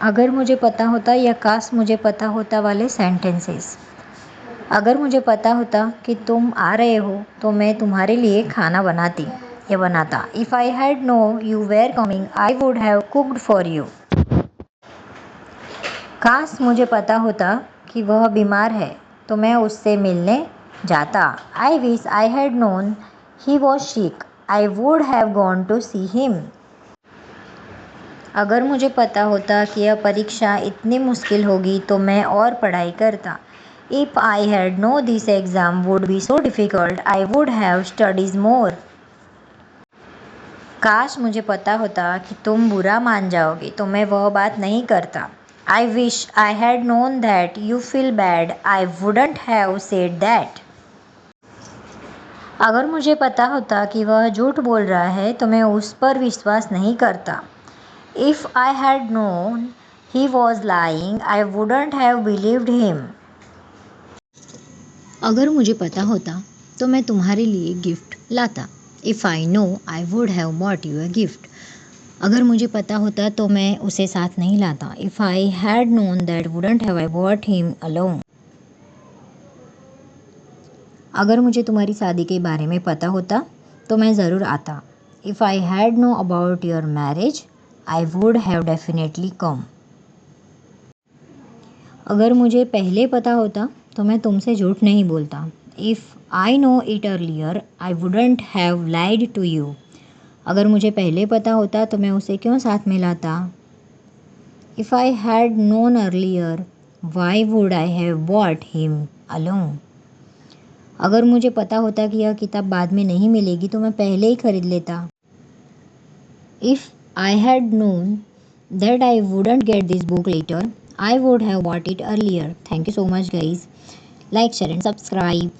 अगर मुझे पता होता या काश मुझे पता होता वाले सेंटेंसेस। अगर मुझे पता होता कि तुम आ रहे हो तो मैं तुम्हारे लिए खाना बनाती या बनाता। If I had know you were coming I would have cooked for you. काश मुझे पता होता कि वह बीमार है तो मैं उससे मिलने जाता। I wish I had known he was sick I would have gone to see him. अगर मुझे पता होता कि यह परीक्षा इतनी मुश्किल होगी तो मैं और पढ़ाई करता। If I had know this exam would be so difficult I would have studies more. काश मुझे पता होता कि तुम बुरा मान जाओगे तो मैं वह बात नहीं करता। आई wish I had known that you feel bad I wouldn't have said that. अगर मुझे पता होता कि वह झूठ बोल रहा है तो मैं उस पर विश्वास नहीं करता। If I had known he was lying, I wouldn't have believed him. अगर मुझे पता होता तो मैं तुम्हारे लिए गिफ्ट लाता। If I know, I would have bought you a gift. अगर मुझे पता होता तो मैं उसे साथ नहीं लाता। If I had known that wouldn't have I brought him along. अगर मुझे तुम्हारी शादी के बारे में पता होता तो मैं ज़रूर आता। If I had known about your marriage, I would have definitely come. अगर मुझे पहले पता होता तो मैं तुमसे झूठ नहीं बोलता। If I know it earlier I wouldn't have lied to you. अगर मुझे पहले पता होता तो मैं उसे क्यों साथ में लाता। If I had known earlier why would I have bought him along. अगर मुझे पता होता कि यह किताब बाद में नहीं मिलेगी तो मैं पहले ही खरीद लेता। If I had known that I wouldn't get this book later, I would have bought it earlier. Thank you so much guys. Like, share and subscribe.